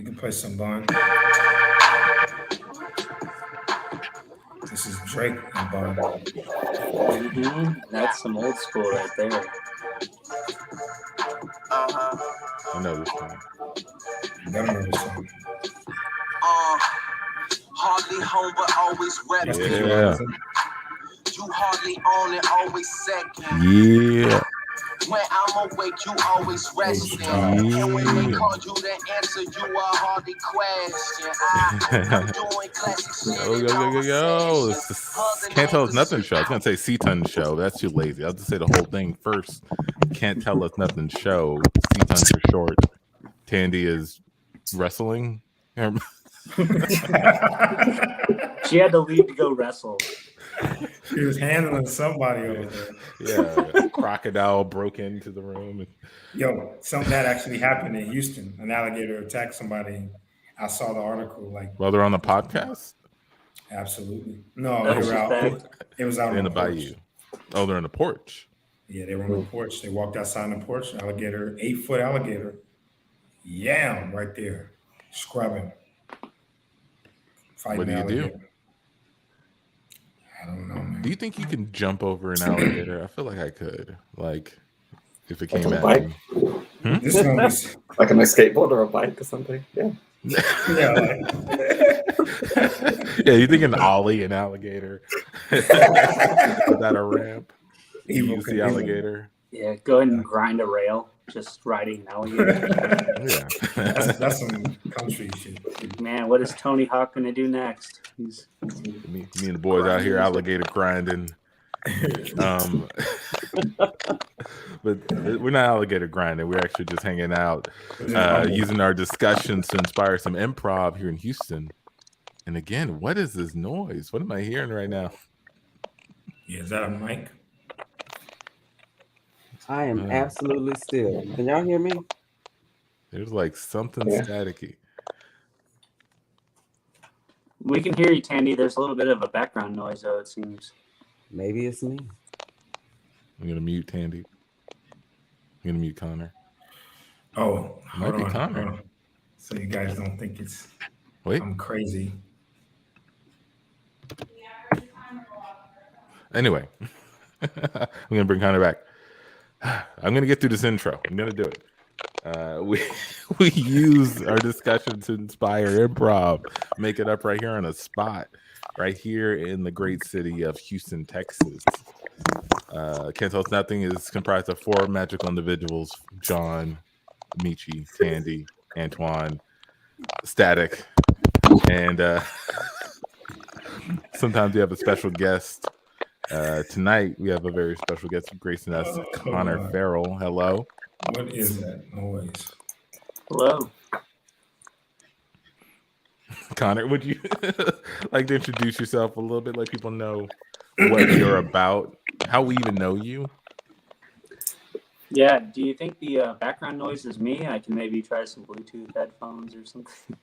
You can play some Bun. This is Drake and Bun. That's some old school right there. I know this song. You better know this song. Hardly home, but always ready. Yeah. You hardly on it, always second. Yeah. When I'm awake, you always resting. And when they call you to answer, you a hardly question. I'm doing classic shit. Yo. This is, Can't Tell Us Nothing Show. I was going to say CTUN Show. That's too lazy. I'll just say the whole thing first. Can't Tell Us Nothing Show. CTUN for short. Tandy is wrestling. She had to leave to go wrestle. He was handling somebody over there. Yeah, crocodile broke into the room. Yo, something that actually happened in Houston. An alligator attacked somebody. I saw the article. Like, well, they're on the podcast. Absolutely. No, they were out. It was out in on the bayou. Oh, they're on the porch. Yeah, they were on the porch. They walked outside on the porch. Alligator, 8-foot alligator. Yam, right there, scrubbing. What do you do? I don't know, man. Do you think you can jump over an alligator? I feel like I could. Like, if it came at bike? me. This is gonna be like on a skateboard or a bike or something. Yeah. Yeah. Yeah, you think an ollie, an alligator? Is that a ramp? You use the alligator. Yeah, go ahead and grind a rail. Just riding an alligator. Yeah, that's some country shit. Man, what is Tony Hawk gonna do next? Me and the boys out here alligator grinding. But we're not alligator grinding. We're actually just hanging out, using our discussions to inspire some improv here in Houston. And again, what is this noise? What am I hearing right now? Yeah, is that a mic? I am absolutely still. Can y'all hear me? There's like something staticky. We can hear you, Tandy. There's a little bit of a background noise, though, it seems. Maybe it's me. I'm going to mute Tandy. I'm going to mute Connor. Oh, it might be Connor. So you guys don't think it's... Wait. I'm crazy. Anyway, I'm going to bring Connor back. I'm going to get through this intro. I'm going to do it. We use our discussion to inspire improv, make it up right here on a spot, right here in the great city of Houston, Texas. Can't Tell Us Nothing is comprised of 4 magical individuals: John, Michi, Tandy, Antoine, Static, and sometimes we have a special guest. Tonight we have a very special guest gracing us, Conor Farrell. Hello. What is that noise? Hello. Connor, would you like to introduce yourself a little bit, let people know what you're about, how we even know you? Yeah, do you think the background noise is me? I can maybe try some Bluetooth headphones or something.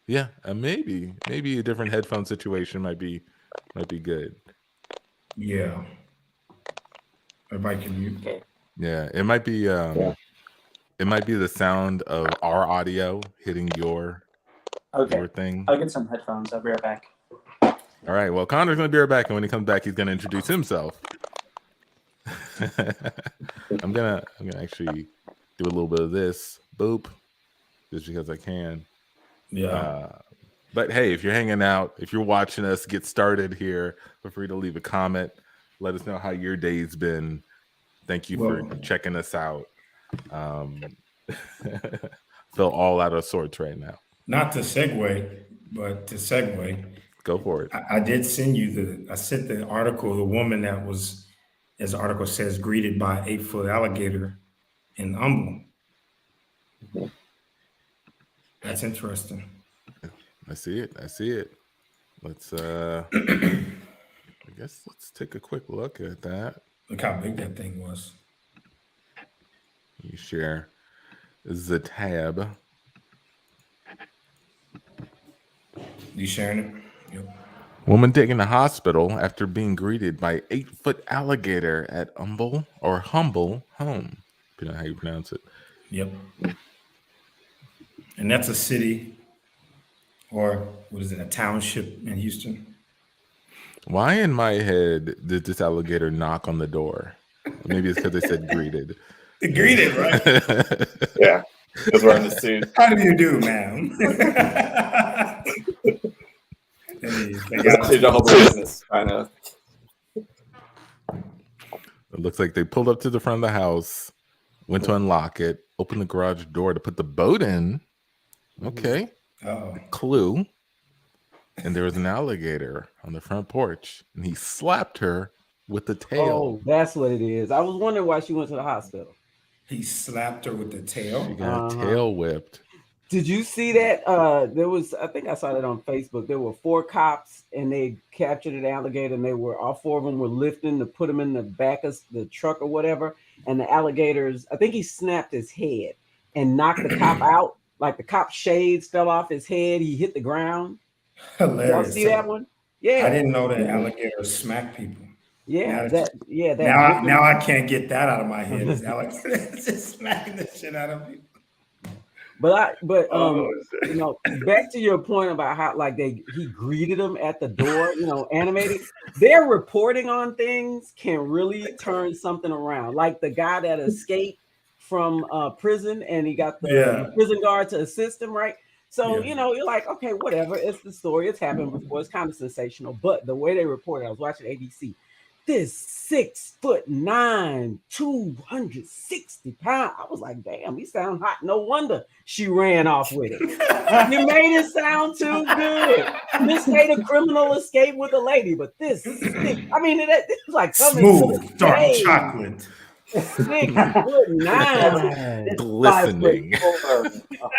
Yeah, maybe a different headphone situation might be good. Yeah. Everybody can mute. Okay. Yeah, it might be it might be the sound of our audio hitting your thing. I'll get some headphones. I'll be right back. All right. Well, Connor's gonna be right back, and when he comes back, he's gonna introduce himself. I'm gonna actually do a little bit of this. Boop, just because I can. Yeah. But hey, if you're hanging out, if you're watching us get started here, feel free to leave a comment. Let us know how your day's been. Thank you for checking us out. Feel all out of sorts right now. Not to segue, but to segue. Go for it. I did send you I sent the article, the woman that was, as the article says, greeted by 8-foot alligator in Humble. That's interesting. I see it. Let's I guess let's take a quick look at that. Look how big that thing was. You share the tab. You sharing it? Yep. Woman taken to hospital after being greeted by 8-foot alligator at Humble home. depending on how you pronounce it. Yep. And that's a city, or what is it, a township in Houston? Why in my head did this alligator knock on the door? Maybe it's because they said greeted. Greeted, right? Yeah, because we're in the suit. How do you do, ma'am? They got It's a whole business. I know. It looks like they pulled up to the front of the house, went to unlock it, opened the garage door to put the boat in. Okay. Uh-oh. Clue. And there was an alligator on the front porch, and he slapped her with the tail. Oh, that's what it is. I was wondering why she went to the hospital. He slapped her with the tail. She got her tail whipped. Did you see that? There was, I think I saw that on Facebook. There were 4 cops, and they captured an alligator, and they were all 4 of them were lifting to put him in the back of the truck or whatever. And the alligators, I think he snapped his head and knocked the cop out. Like the cop shades fell off his head. He hit the ground. Hilarious. Y'all see that one? Yeah. I didn't know that alligators smack people. Yeah. Now I can't get that out of my head. This alligator just smacking the shit out of me. But you know, back to your point about how like he greeted them at the door, you know, animated. Their reporting on things can really turn something around. Like the guy that escaped from prison and he got the prison guard to assist him, right? So, you know, you're like, okay, whatever. It's the story. It's happened before. It's kind of sensational. But the way they reported, I was watching ABC. This 6'9", 260 pounds. I was like, damn, he sound hot. No wonder she ran off with it. You made it sound too good. This made a criminal escape with a lady, but this, I mean, it was like smooth, dark chocolate. 6'9", glistening,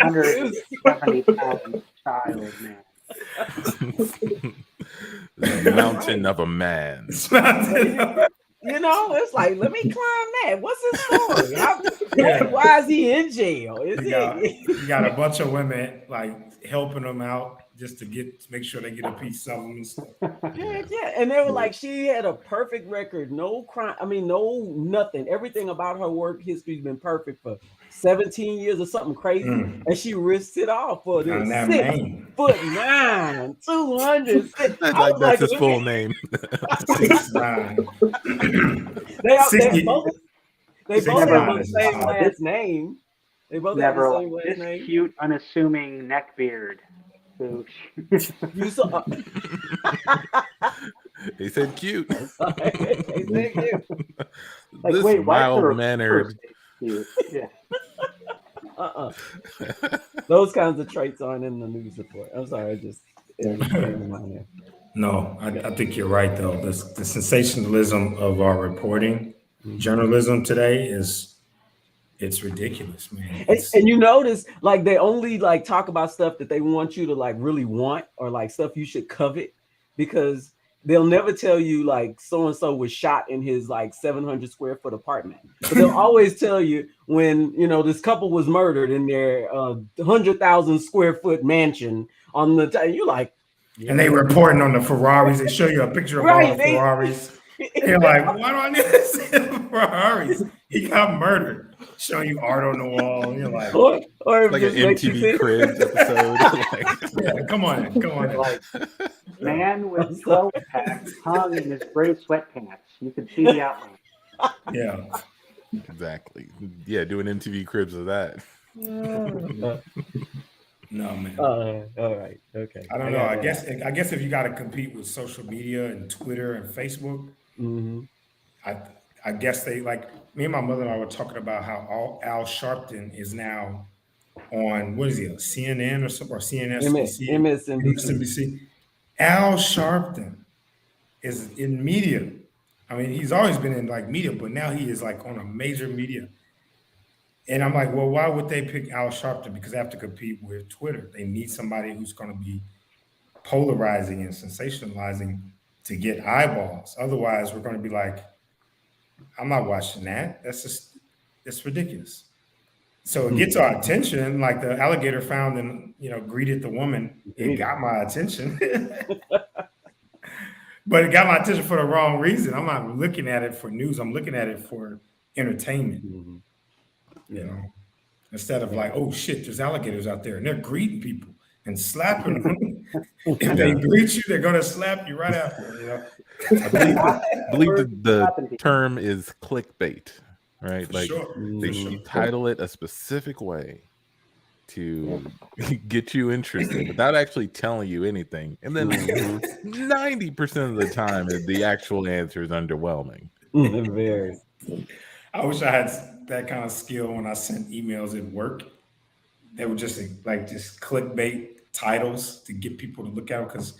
170-pound child, man. The mountain of a man. You know, it's like, let me climb that. What's his story? Why is he in jail? You got a bunch of women like helping him out just to make sure they get a piece of him and stuff. Yeah. And they were like, she had a perfect record, no crime. I mean, no nothing. Everything about her work history has been perfect for 17 years or something crazy, and she risked it all for this 6'9", 200. That's his full name. 6'9". They both have the same last name. They both have the same last name. Cute, unassuming neckbeard. You saw. He said cute. He said cute. Like, this wait, mild-mannered. Yeah. Those kinds of traits aren't in the news report. I'm sorry, I just in my head. No, I think you're right though. The sensationalism of our reporting, journalism today it's ridiculous, man. And you notice like they only like talk about stuff that they want you to like really want or like stuff you should covet, because they'll never tell you like so and so was shot in his like 700 square foot apartment. But they'll always tell you when, you know, this couple was murdered in their 100,000 square foot mansion on the you're like, and they reporting on the Ferraris. They show you a picture of all the Ferraris. You're like, why do I need to see the Ferraris? He got murdered. Showing you art on the wall. You're like, or like an MTV Cribs episode. Yeah, come on. Like, man with 12 packs hung in his gray sweatpants. You can see the outline. Yeah. Exactly. Yeah, doing MTV Cribs of that. No, man. All right. Okay. I don't know. I guess if you got to compete with social media and Twitter and Facebook, I guess they like me and my mother and I were talking about how Al Sharpton is now on what is he, CNN or something, or MSNBC. Al Sharpton is in media. I mean, he's always been in like media, but now he is like on a major media. And I'm like, well, why would they pick Al Sharpton? Because they have to compete with Twitter. They need somebody who's going to be polarizing and sensationalizing to get eyeballs. Otherwise, we're going to be like, I'm not watching that. It's ridiculous. So it gets our attention, like the alligator found and, you know, greeted the woman. It got my attention. But it got my attention for the wrong reason. I'm not looking at it for news. I'm looking at it for entertainment. You know, instead of like, oh shit, there's alligators out there, and they're greeting people and slapping them. If they greet you, they're gonna slap you right after. You know, I believe the Slapping people. term is clickbait, right? for Like sure. For sure. you title it a specific way to get you interested without actually telling you anything, and then 90% of the time, the actual answer is underwhelming. Very. I wish I had that kind of skill when I sent emails at work. They were just like just clickbait titles to get people to look out because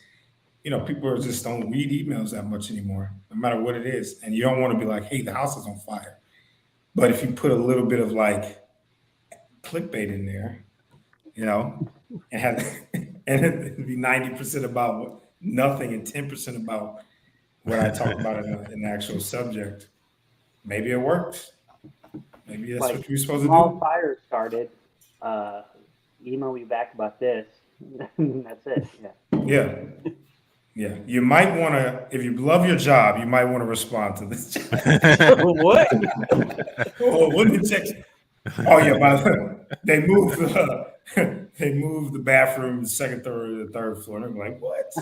people just don't read emails that much anymore, no matter what it is. And you don't want to be like, hey, the house is on fire. But if you put a little bit of like clickbait in there, and have and it'd be 90% about nothing and 10% about what I talk about in the actual subject. Maybe it works. Maybe that's what you're supposed to Small do. fire started. Email me back about this. That's it. Yeah. Yeah. You might want to, if you love your job, you might want to respond to this. What? Oh, what did check? Oh yeah, they moved the bathroom the second, third floor. And I'm like, what?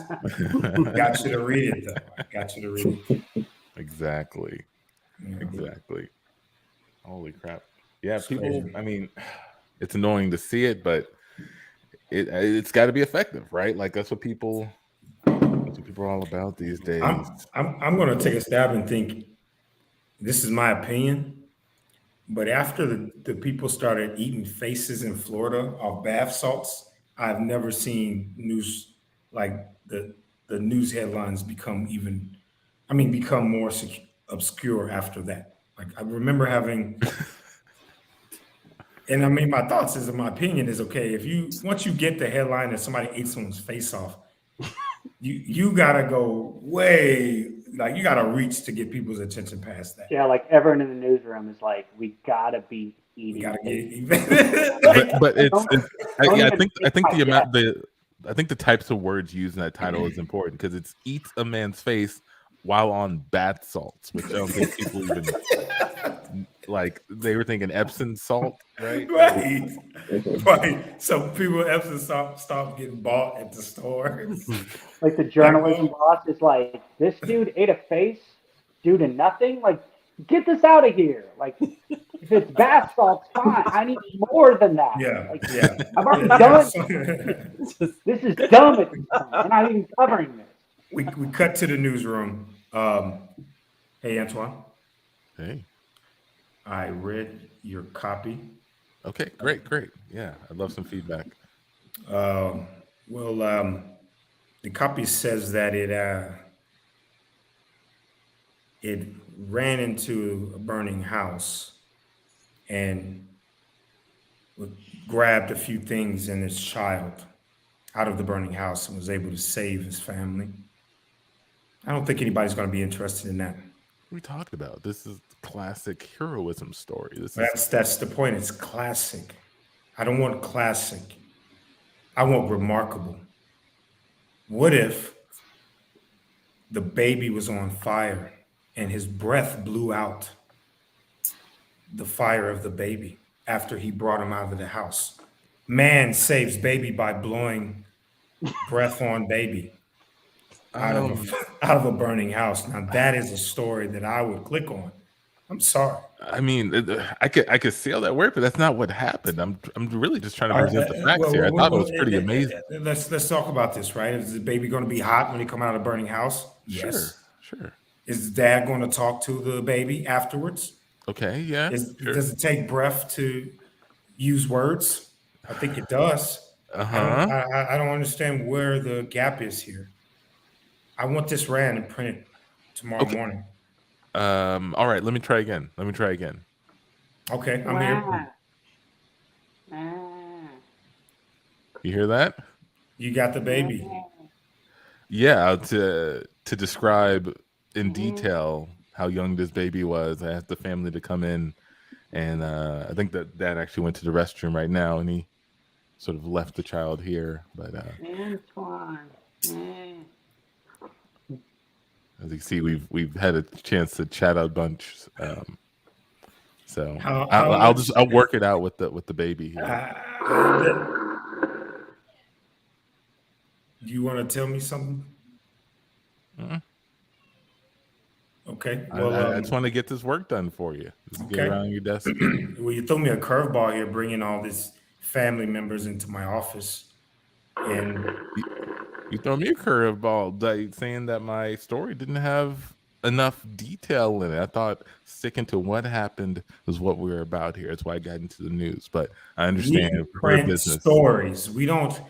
Got you to read it though. I got you to read it. Exactly. Yeah. Exactly. Holy crap. Yeah, It's people, crazy. I mean, it's annoying to see it, but it's got to be effective, right? Like that's what people are all about these days. I'm going to take a stab and think this is my opinion, but after the people started eating faces in Florida off bath salts, I've never seen news like the news headlines become more obscure after that. Like I remember having. And I mean, my thoughts is, my opinion is, okay, once you get the headline that somebody ate someone's face off, you gotta go way, like you gotta reach to get people's attention past that. Yeah, like everyone in the newsroom is like, we gotta be eating. We gotta it. but I think the amount Yeah. I think the types of words used in that title is important because it's eats a man's face while on bath salts, which I don't think people even like. They were thinking Epsom salt, right? Right. So people Epsom stop getting bought at the store. Like the journalism boss is like, this dude ate a face due to nothing. Like, get this out of here. Like, if it's bath salts, fine. I need more than that. Yeah, Like, yeah. I've already done it. This is dumb at this point. We're not even covering this. We cut to the newsroom. Hey, Antoine. Hey. I read your copy. Okay, great. Yeah, I'd love some feedback. The copy says that it ran into a burning house and grabbed a few things and its child out of the burning house and was able to save his family. I don't think anybody's going to be interested in that. We talked about this is classic heroism story. That's the point. It's classic. I don't want classic. I want remarkable. What if the baby was on fire and his breath blew out the fire of the baby after he brought him out of the house? Man saves baby by blowing breath on baby out of a burning house. Now that is a story that I would click on. I'm sorry. I mean, I could see how that worked, but that's not what happened. I'm really just trying to present the facts here. I thought it was pretty amazing. Let's talk about this, right? Is the baby going to be hot when he come out of the burning house? Yes. Sure. Is dad going to talk to the baby afterwards? Okay, yeah. Does it take breath to use words? I think it does. I don't understand where the gap is here. I want this ran and printed tomorrow morning. All right, let me try again. Okay, I'm here. You hear that? You got the baby. Yeah, to describe in detail how young this baby was, I asked the family to come in, and I think that dad actually went to the restroom right now, and he sort of left the child here. But Antoine. as you see, we've had a chance to chat a bunch So How I'll work it out with the baby here. Do you want to tell me something? Mhm. Okay. I Well, just want to get this work done for you. Just get okay. around your desk. Well, you throw me a curveball here, bringing all these family members into my office, and You throw me a curveball, like saying that my story didn't have enough detail in it. I thought sticking to what happened was what we were about here. That's why I got into the news. But I we understand we're a print business. stories. We don't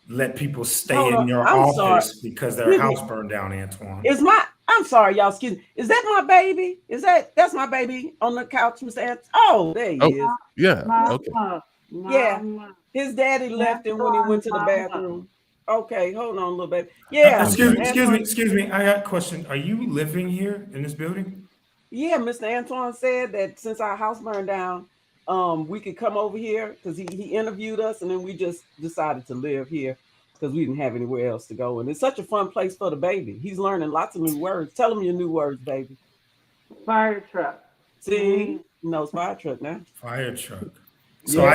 let people stay Hold in on, your I'm sorry. office because their house burned down, Antoine. I'm sorry, y'all. Excuse me. Is that my baby? That's my baby on the couch, Mr. Ant? Oh, there he is. Yeah. Mama, Okay. Yeah. mama, His daddy left him when he went to the bathroom. Okay, hold on, little baby. Uh, Yeah. excuse me. I got a question. Are you living here in this building? Yeah, Mr. Antoine said that since our house burned down, we could come over here because he interviewed us, and then we just decided to live here because we didn't have anywhere else to go. And it's such a fun place for the baby. He's learning lots of new words. Tell him your new words, baby. fire truck. See, he knows fire truck now. Fire truck. So Yeah.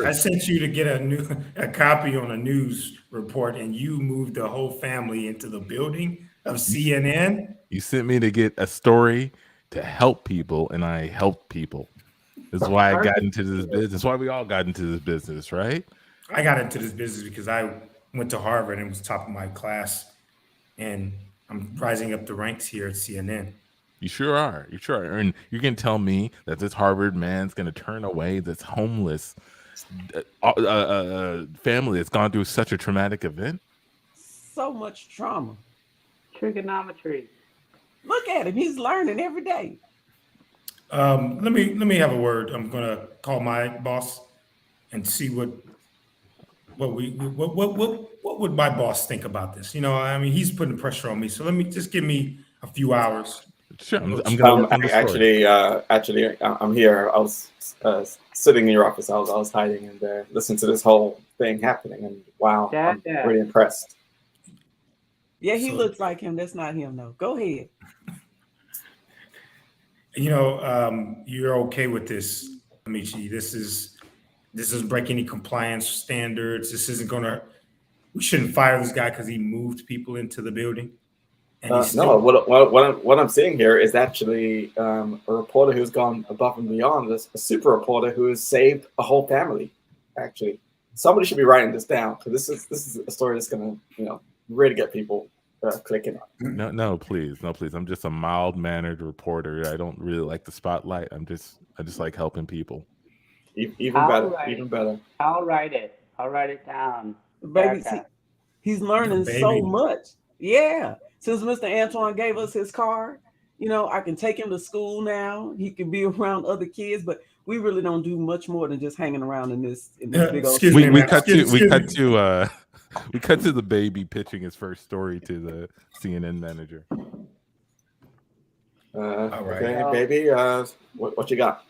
I sent you to get a copy on a news report, and you moved the whole family into the building of CNN. You sent me to get a story to help people, and I helped people. That's why I got into this business. That's why we all got into this business, right? I got into this business because I went to Harvard and was top of my class, and I'm rising up the ranks here at CNN. You sure are. You sure are. And you can tell me that this Harvard man's going to turn away this homeless family that's gone through such a traumatic event? So much trauma. Trigonometry. Look at him. He's learning every day. Let me have a word. I'm gonna call my boss and see what would my boss think about this. You know, I mean, he's putting pressure on me. So just give me a few hours. Sure, I'm going to work on the story. Actually, I'm here. I was sitting in your office. I was hiding and listening to this whole thing happening, and wow, I'm really impressed. Yeah, he looks like him. That's not him, though. Go ahead. You know, you're okay with this, Amici. This doesn't break any compliance standards. This isn't gonna. We shouldn't fire this guy because he moved people into the building. And No, what I'm seeing here is actually a reporter who's gone above and beyond. A super reporter who has saved a whole family. Actually, somebody should be writing this down because this is a story that's going to really get people clicking on. No, please. I'm just a mild-mannered reporter. I don't really like the spotlight. I just like helping people. Even better. I'll write it. I'll write it down. Baby, he's learning so much. Yeah. Since Mr. Antoine gave us his card, I can take him to school now. He can be around other kids, but we really don't do much more than just hanging around in this big old. We cut to the baby pitching his first story to the CNN manager. All right, okay, baby. What you got?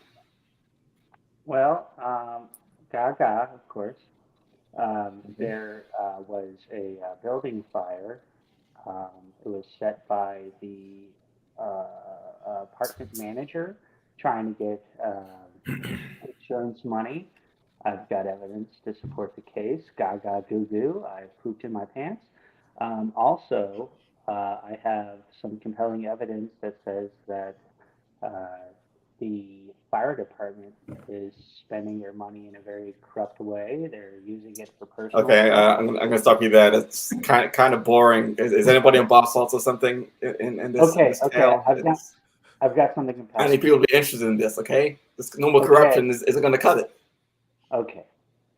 Well, Gaga, of course. There was a building fire. It was set by the apartment manager trying to get insurance money. I've got evidence to support the case. Gaga goo goo. I've pooped in my pants. Also, I have some compelling evidence that says that the fire department is spending their money in a very corrupt way. They're using it for personal. Okay, I'm going to stop you there. That's kind of boring. Is anybody on bath salts or something in this? Okay, I've got something compelling. How many people will be interested in this? Okay, this normal corruption isn't going to cut it. Okay,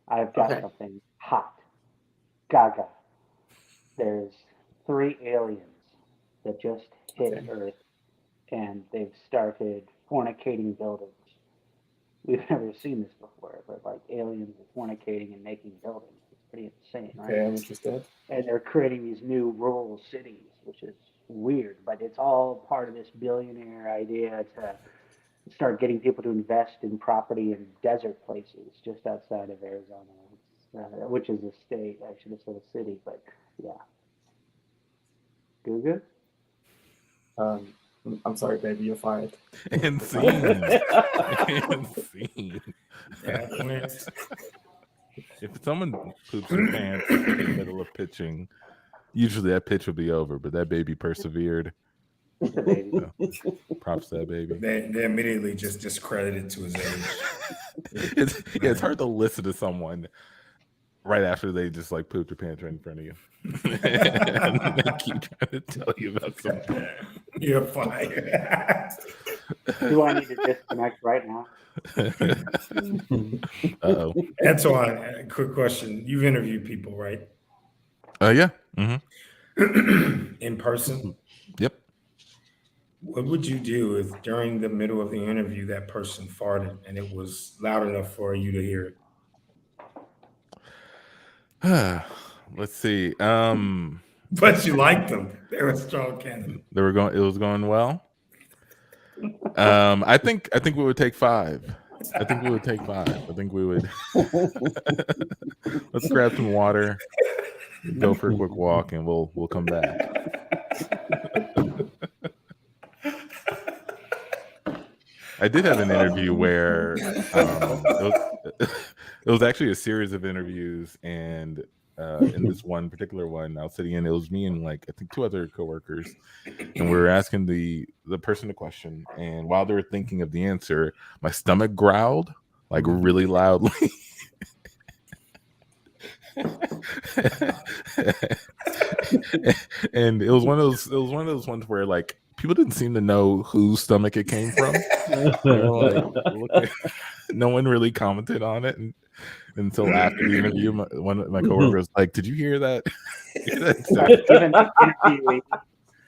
I've got something hot. Gaga. There's 3 aliens that just hit Earth, and they've started fornicating buildings. We've never seen this before, but like aliens are fornicating and making buildings. It's pretty insane, right? Okay, I'm interested. And they're creating these new rural cities, which is weird, but it's all part of this billionaire idea to start getting people to invest in property in desert places just outside of Arizona, which is a state. I should have said a city, but yeah. Google? I'm sorry, baby, you're fired. And scene. And scene. That went. If someone poops their pants in the middle of pitching, usually that pitch will be over, but that baby persevered. The baby. Props to that baby. They immediately just discredited to his age. It's hard to listen to someone right after they just like pooped their pants right in front of you. And they keep trying to tell you about something. You're fired. Do I need to disconnect right now? Uh-oh. Antoine, quick question. You've interviewed people, right? Yeah. Mm-hmm. In person? Yep. What would you do if during the middle of the interview that person farted and it was loud enough for you to hear it? Let's see. But you liked them. They were a strong candidate. It was going well. I think we would take 5. I think we would take 5. I think we would. Let's grab some water, go for a quick walk, and we'll come back. I did have an interview where it was actually a series of interviews, and in this one particular one, I was sitting in. It was me and like I think 2 other coworkers, and we were asking the person a question. And while they were thinking of the answer, my stomach growled like really loudly. And it was one of those ones where like people didn't seem to know whose stomach it came from. Like, no one really commented on it until after the interview. One of my coworkers was like, "Did you hear that?"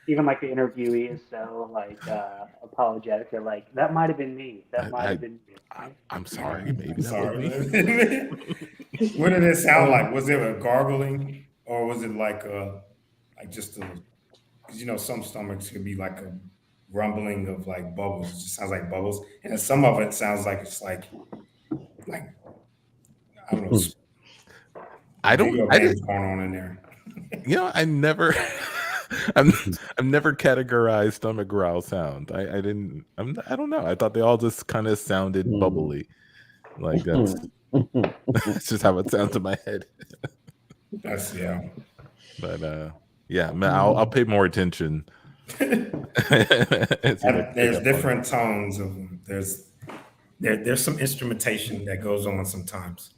Even like the interviewee is so like apologetic. They're like, "That might have been me. That might have been me." I'm sorry. Maybe that Sorry. was me. What did it sound like? Was it a gargling or was it like just a? Because some stomachs could be like a rumbling of like bubbles. It just sounds like bubbles, and then some of it sounds like it's like I don't know. I didn't going on in there. I've never categorized stomach growl sound. I don't know. I thought they all just kind of sounded bubbly. Like that's just how it sounds in my head. But yeah, man, I'll pay more attention. There's different tones of them. There's some instrumentation that goes on sometimes.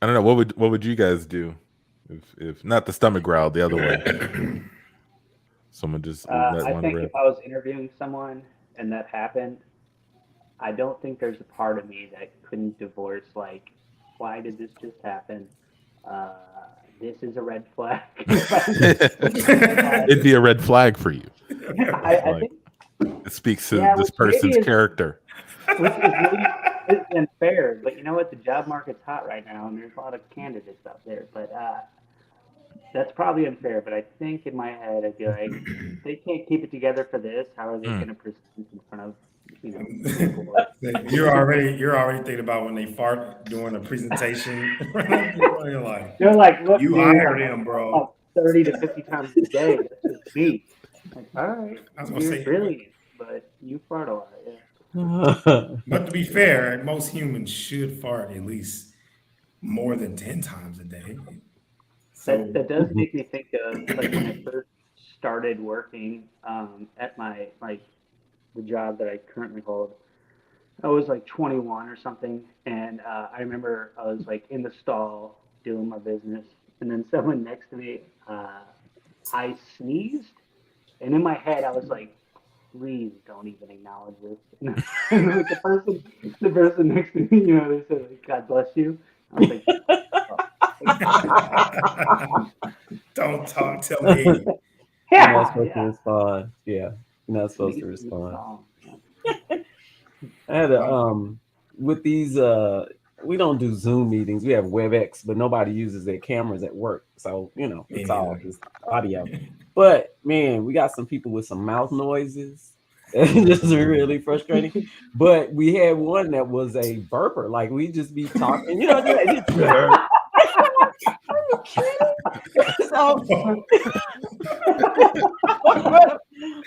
I don't know. What would you guys do if not the stomach growl, the other way? Someone just let I one think rip. if I was interviewing someone and that happened, I don't think there's a part of me that couldn't divorce like, why did this just happen? This is a red flag. It'd be a red flag for you. I think it speaks to this person's character. Which is really unfair, but you know what? The job market's hot right now, and there's a lot of candidates out there. But that's probably unfair. But I think in my head, I'd be like, they can't keep it together for this. How are they going to present in front of people? You're already thinking about when they fart during a presentation. They're like, look, you hired him, bro. 30 to 50 times a day. That's just me. Like, all right, I was gonna say, brilliant, but you fart a lot. Yeah. But to be fair, most humans should fart at least more than 10 times a day. So That does make me think of like when I first started working at my the job that I currently hold. I was like 21 or something, and I remember I was like in the stall doing my business, and then someone next to me, I sneezed, and in my head I was like, please don't even acknowledge this. And like the person next to me, they said, like, God bless you. I was like, don't talk to me. You're not supposed to respond. Yeah, you're not supposed to respond. I had with these we don't do Zoom meetings. We have WebEx, but nobody uses their cameras at work. So, it's all just audio. But man, we got some people with some mouth noises. It's just really frustrating. But we had one that was a burper. Like we just be talking,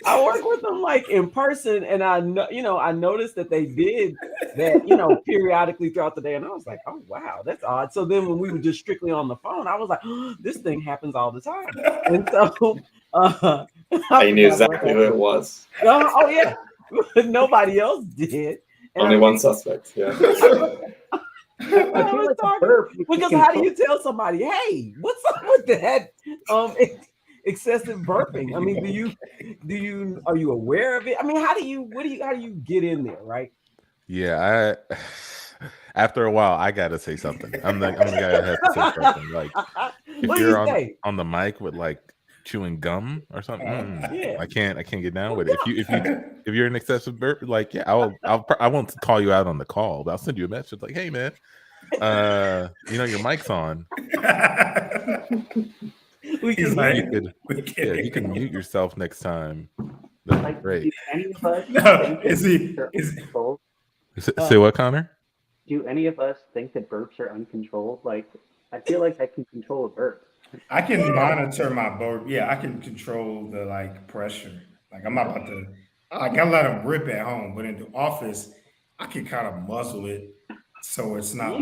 I work with them like in person, and I know, I noticed that they did that, periodically throughout the day, and I was like, oh wow, that's odd. So then when we were just strictly on the phone, I was like, oh, this thing happens all the time, and so I knew exactly who it was. Oh yeah, nobody else did. And Only one suspect. Yeah. I feel like a burp. Because how do you tell somebody, hey, what's up with that excessive burping? I mean, are you aware of it? I mean, how do you get in there, right? Yeah, after a while, I gotta say something. I'm the guy that has to say something. Like, if you're on the mic with like chewing gum or something, yeah. I can't get down with it. If you're an excessive burp, like, yeah, I won't call you out on the call, but I'll send you a message like, hey man, your mic's on. You can mute yourself next time. That's great. Any of us Say what, Connor? Do any of us think that burps are uncontrolled? Like, I feel like I can control a burp. I can monitor my burp. Yeah, I can control the pressure. Like, I'm not about to. Like, I let them rip at home, but in the office, I can kind of muzzle it so it's not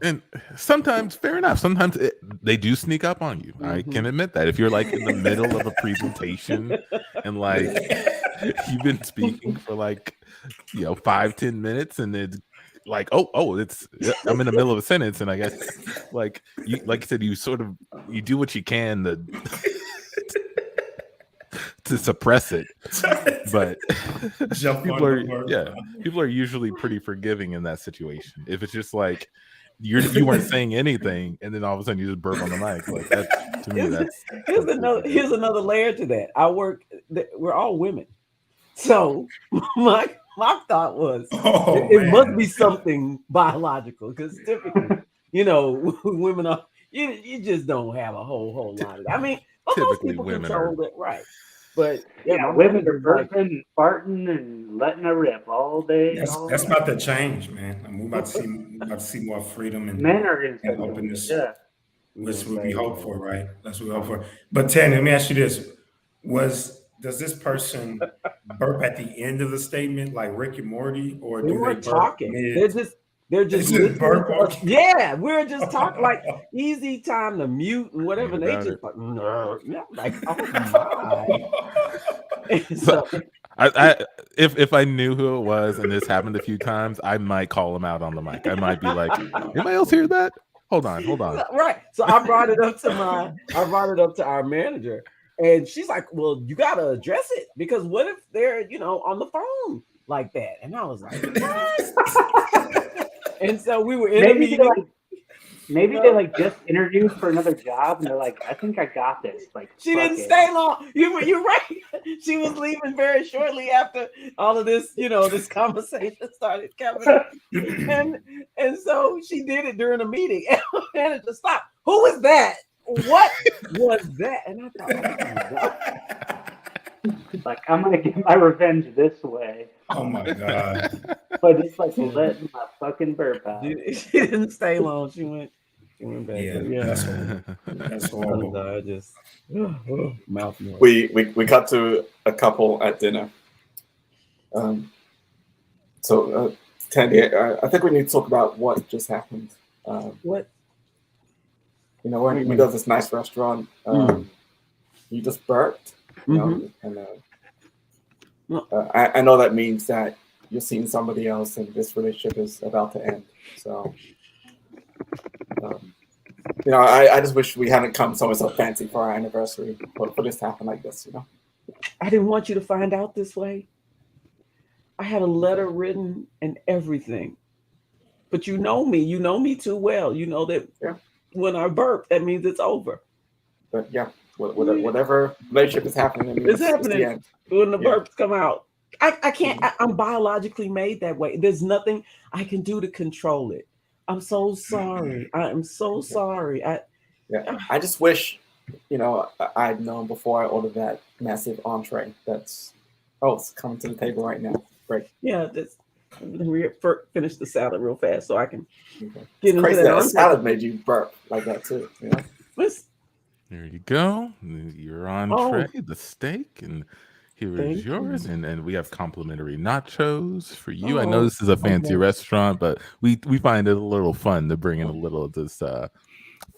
And sometimes, fair enough. Sometimes they do sneak up on you. I can admit that. If you're like in the middle of a presentation and like you've been speaking for 5-10 minutes, and it's like, I'm in the middle of a sentence, and I guess like you said, you do what you can to suppress it, but people are usually pretty forgiving in that situation. If it's just like you weren't saying anything, and then all of a sudden you just burp on the mic, like that, to me, here's another layer to that. We're all women, so my thought was it must be something biological, because typically, women are you just don't have a whole lot of that. I mean, most people control it, right? But women are burping and farting and letting her rip all day. That's about to change, man. We're about to see more freedom and men are and openness. Yeah, That's what we hope for, right? That's what we hope for. But Tan, let me ask you this: does this person burp at the end of the statement like Rick and Morty, or do they burp talking? They're just burp. Yeah, we're just talking like easy time to mute and whatever. They just oh my. So I if I knew who it was and this happened a few times, I might call him out on the mic. I might be like, anybody else hear that? Hold on. Right. So I brought it up to our manager, and she's like, well, you gotta address it, because what if they're on the phone like that? And I was like, what? And so we were in a meeting. Maybe they just interviewed for another job, and they're like, I think I got this. Like, she didn't stay long. You're right. She was leaving very shortly after all of this, this conversation started coming. And so she did it during a meeting. And the manager stopped. Who was that? What was that? And I thought, oh my God. Like, I'm gonna get my revenge this way. Oh my God. But it's like letting my fucking burp out. She didn't stay long. She went back. Yeah. That's horrible. I just mouth noise. We got to a couple at dinner. Tandy, I think we need to talk about what just happened. What? We go to this nice restaurant. You just burped. And I know that means that you're seeing somebody else, and this relationship is about to end. So, I just wish we hadn't come somewhere so fancy for our anniversary for this to happen like this. I didn't want you to find out this way. I had a letter written and everything, but you know me too well. You know that when I burp, that means it's over. But whatever relationship is happening, it's happening when the burps come out. I can't. I'm biologically made that way. There's nothing I can do to control it. I'm so sorry. I am so sorry. I just wish, I'd known before I ordered that massive entree. It's coming to the table right now. Great. Yeah, finish the salad real fast so I can get into that. The salad made you burp like that too. There you go. Your entree, the steak, and Here Thank is yours, you. and we have complimentary nachos for you. I know this is a fancy okay. restaurant, but we find it a little fun to bring in a little of this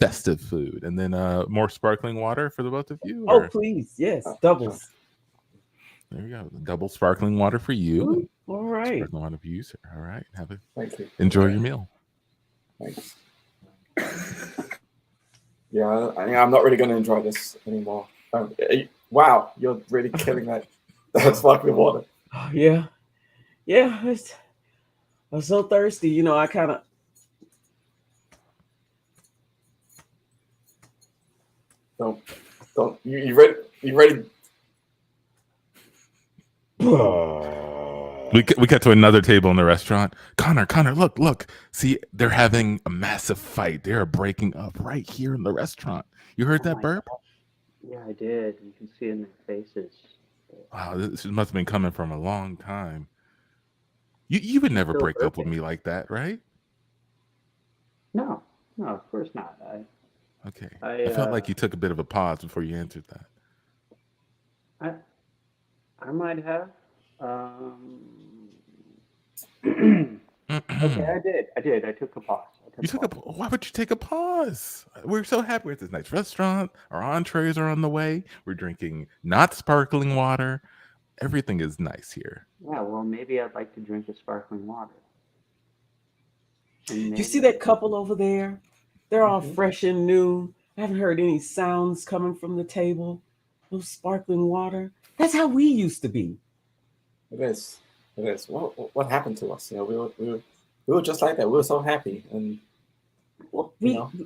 festive food, and then more sparkling water for the both of you. Oh, Or please, yes, Oh, doubles. there you go, double sparkling water for you, and All right. sparkling water for you, sir. All right, thank you. enjoy your meal. Thanks. Yeah, I'm not really going to enjoy this anymore. Wow, you're really killing that sparkling water. Yeah, yeah. I'm so thirsty. You know, I kind of. Don't. You ready? You ready? We got to another table in the restaurant. Connor, look. See, they're having a massive fight. They are breaking up right here in the restaurant. You heard that burp? God. Yeah, I did. You can see it in their faces. Wow, this must have been coming from a long time. You would never Still break up with burping. me like that, right? No, of course not. Okay. I I felt like you took a bit of a pause before you answered that. I might have. Okay, I did. I took a pause. Why would you take a pause? We're so happy with this nice restaurant. Our entrees are on the way. We're drinking not sparkling water. Everything is nice here. Yeah, well, maybe I'd like to drink a sparkling water. You see that couple over there? They're all fresh and new. I haven't heard any sounds coming from the table. No sparkling water. That's how we used to be. It is. What happened to us? You know, we were just like that. We were so happy, and Well,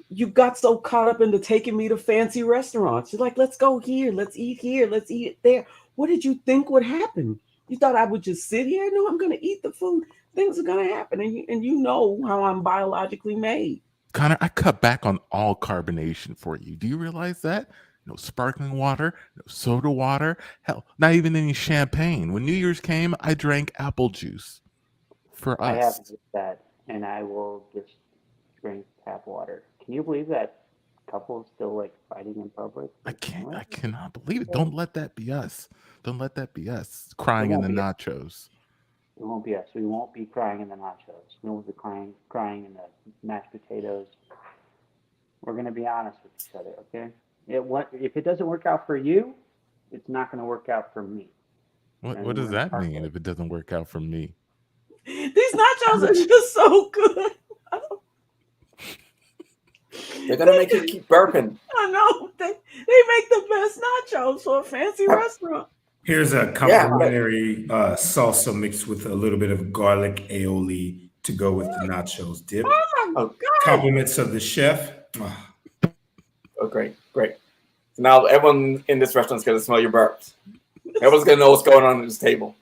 you got so caught up into taking me to fancy restaurants. You're like, let's go here, let's eat there. What did you think would happen? You thought I would just sit here? No, I'm going to eat the food. Things are going to happen, and you know how I'm biologically made. Connor, I cut back on all carbonation for you. Do you realize that? No sparkling water, no soda water, hell, not even any champagne. When New Year's came, I drank apple juice for us. I have that, and I will just drink tap water. Can you believe that couples still like fighting in public? I cannot believe it. Don't let that be us. Don't let that be us crying in the nachos. It won't be us. We won't be crying in the nachos. We won't be crying in the mashed potatoes. We're going to be honest with each other, okay? If it doesn't work out for you, it's not going to work out for me. What does that mean if it doesn't work out for me? These nachos are just so good. They're gonna make you keep burping. I know. They make the best nachos for a fancy restaurant. Here's a complimentary salsa mixed with a little bit of garlic aioli to go with the nachos dip. Oh my God. Compliments of the chef. Oh, great. So now everyone in this restaurant's gonna smell your burps. Everyone's gonna know what's going on at this table.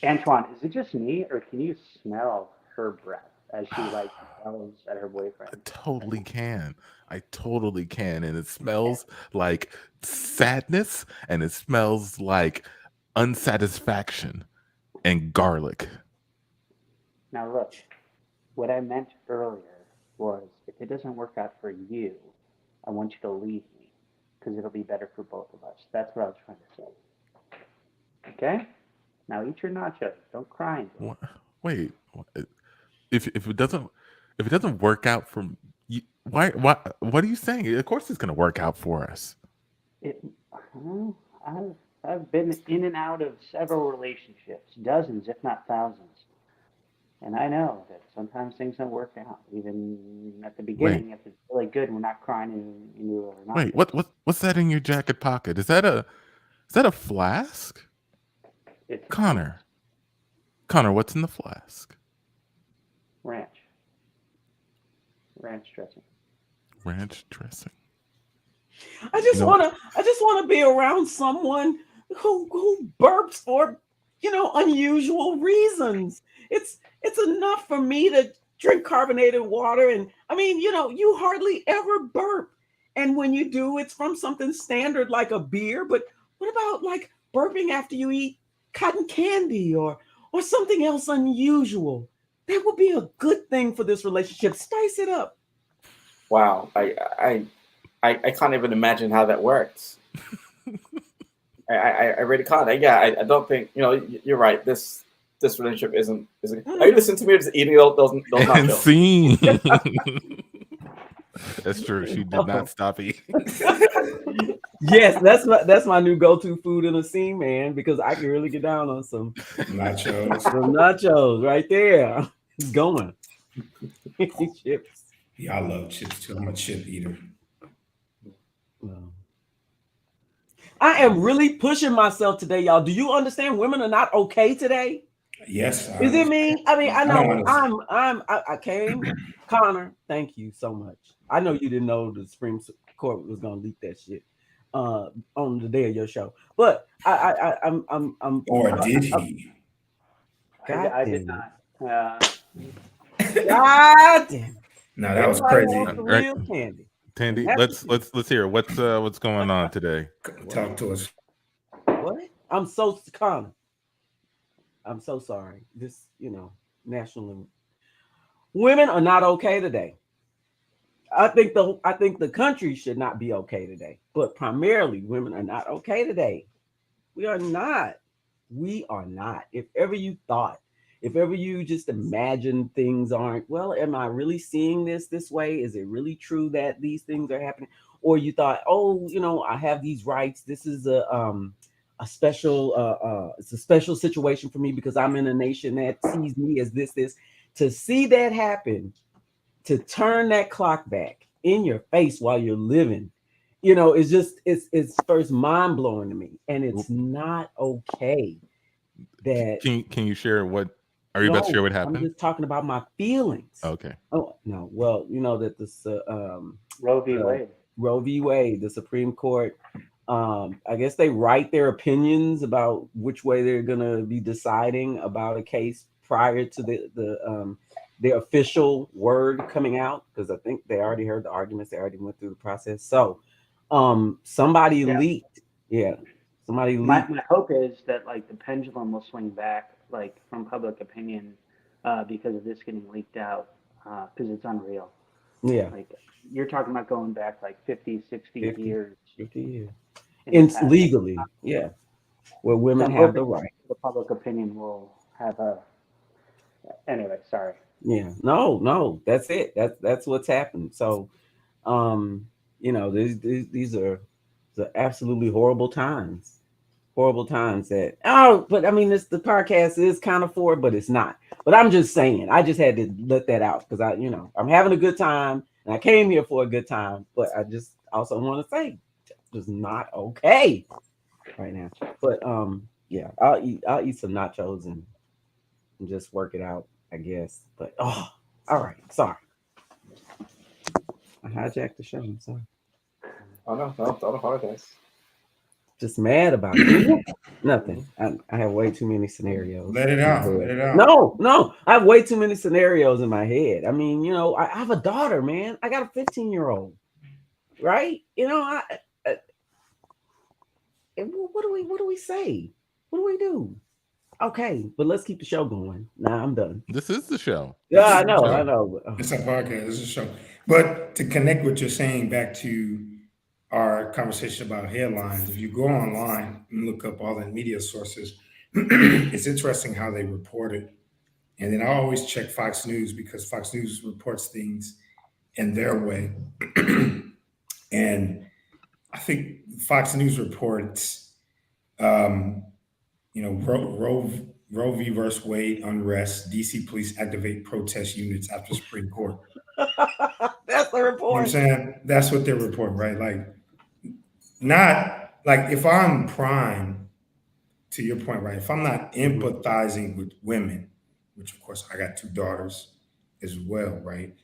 Antoine, is it just me, or can you smell her breath as she smells at her boyfriend? I totally can, and it smells like sadness, and it smells like unsatisfaction and garlic. Now look, what I meant earlier was, if it doesn't work out for you, I want you to leave me, because it'll be better for both of us. That's what I was trying to say. Okay? Now eat your nachos. Don't cry. Wait, if it doesn't work out for you, why what are you saying? Of course it's going to work out for us. I've been in and out of several relationships, dozens, if not thousands, and I know that sometimes things don't work out. Even at the beginning, if it's really good, we're not crying into it or not. Wait, what's that in your jacket pocket? Is that a flask? It's Connor, what's in the flask? ranch dressing. Ranch dressing. I just wanna be around someone who burps for unusual reasons. It's enough for me to drink carbonated water, and I mean, you hardly ever burp, and when you do, it's from something standard like a beer. But what about like burping after you eat cotton candy or something else unusual? That would be a good thing for this relationship. Spice it up. Wow, I can't even imagine how that works. I really can't. I don't think you're right. This relationship isn't. Are you listening to me? Or just eating those And nachos? scene. That's true. She did not stop eating. Yes, that's my new go-to food in a scene, man, because I can really get down on some nachos right there. It's going. Chips. Yeah, I love chips too. I'm a chip eater. I am really pushing myself today, y'all. Do you understand? Women are not okay today. Yes. Is it me? I mean, I know I came. Conor, thank you so much. I know you didn't know the Supreme Court was gonna leak that shit on the day of your show, but I'm. Or did he? I did not. God damn. No, that was crazy. Real candy. Tandy, let's hear what's going on today. Talk to us. What? I'm so Conor. I'm so sorry. This, national women are not okay today. I think the country should not be okay today, but primarily women are not okay today. We are not. If ever you just imagine things aren't, well, am I really seeing this way? Is it really true that these things are happening? Or you thought, I have these rights. This is a special it's a special situation for me because I'm in a nation that sees me as this. To see that happen, to turn that clock back in your face while you're living, it's first mind-blowing to me, and it's not okay. That can you share what are you about to share what happened? I'm just talking about my feelings. Okay. Oh no, well, that this Roe v. Wade. Roe v. Wade, the Supreme Court, I guess they write their opinions about which way they're gonna be deciding about a case prior to the official word coming out, because I think they already heard the arguments, they already went through the process. So somebody leaked. Yeah. Somebody leaked. My hope is that the pendulum will swing back from public opinion because of this getting leaked out, because it's unreal. Yeah. You're talking about going back 50, 60 years. 50 years. It's legally, yeah. Where women have the right. The public opinion will have a. Anyway, sorry. Yeah. No, that's it. That's what's happened. So, these are absolutely horrible times. Horrible times but I mean, the podcast is kind of for, but it's not. But I'm just saying, I just had to let that out because I'm having a good time and I came here for a good time, but I just also want to say it's not okay right now. But yeah, I'll eat some nachos and just work it out, I guess. But all right, sorry. I hijacked the show. I'm sorry. Oh no, don't apologize. Just mad about it. Nothing. I have way too many scenarios. Let it out. Let it out. No. I have way too many scenarios in my head. I mean, I have a daughter, man. I got a 15-year-old, right? What do we say? What do we do? Okay, but let's keep the show going. Nah, I'm done. This is the show. Yeah, I know. It's a podcast. It's a show. But to connect what you're saying back to our conversation about headlines, if you go online and look up all the media sources, it's interesting how they report it. And then I always check Fox News because Fox News reports things in their way. And I think Fox News reports, Roe v. versus Wade unrest, DC police activate protest units after Supreme Court. That's the report. You know what I'm saying? That's what they're reporting, right? Not if I'm prime, to your point, right? If I'm not empathizing with women, which of course I got 2 daughters as well, right?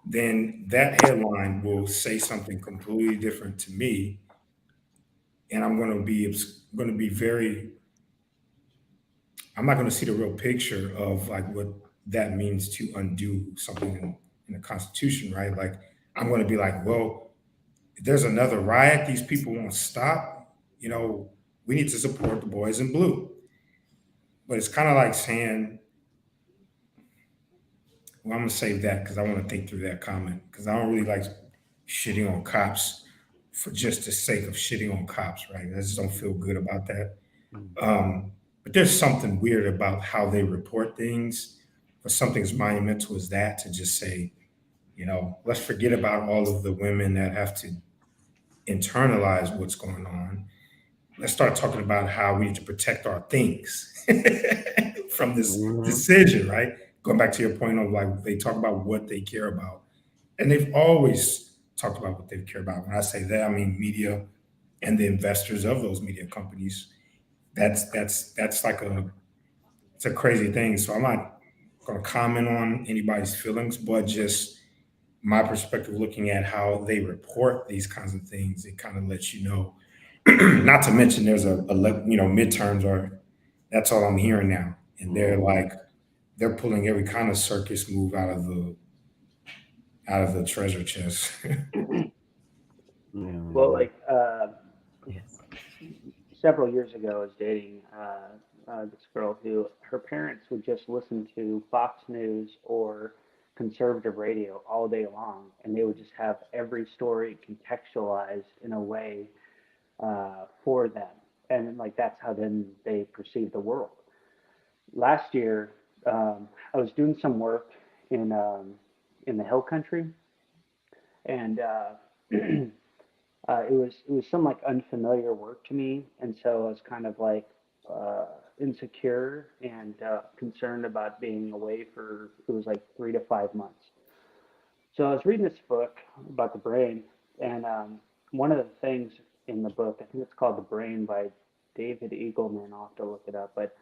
Then that headline will say something completely different to me. And I'm going to be I'm not going to see the real picture of what that means to undo something in the Constitution, right? I'm going to be well, if there's another riot, these people won't stop. We need to support the boys in blue. But it's kind of like saying, well, I'm going to save that because I want to think through that comment because I don't really like shitting on cops for just the sake of shitting on cops, right? I just don't feel good about that. But there's something weird about how they report things for something as monumental as that to just say, let's forget about all of the women that have to internalize what's going on. Let's start talking about how we need to protect our things from this decision, right? Going back to your point of like they talk about what they care about. And they've always talked about what they care about. When I say that, I mean media and the investors of those media companies. That's like it's a crazy thing. So I'm not going to comment on anybody's feelings, but just my perspective looking at how they report these kinds of things, it kind of lets you know. Not to mention there's a midterms are that's all I'm hearing now. And they're pulling every kind of circus move out of the treasure chest. Well, like several years ago, I was dating this girl who her parents would just listen to Fox News or conservative radio all day long, and they would just have every story contextualized in a way for them, and like that's how then they perceive the world. Last year, I was doing some work in the Hill Country, and it was some like unfamiliar work to me, and so I was kind of like insecure and concerned about being away for it was like 3 to 5 months. So I was reading this book about the brain, and one of the things in the book, I think it's called The Brain by David Eagleman. I'll have to look it up, but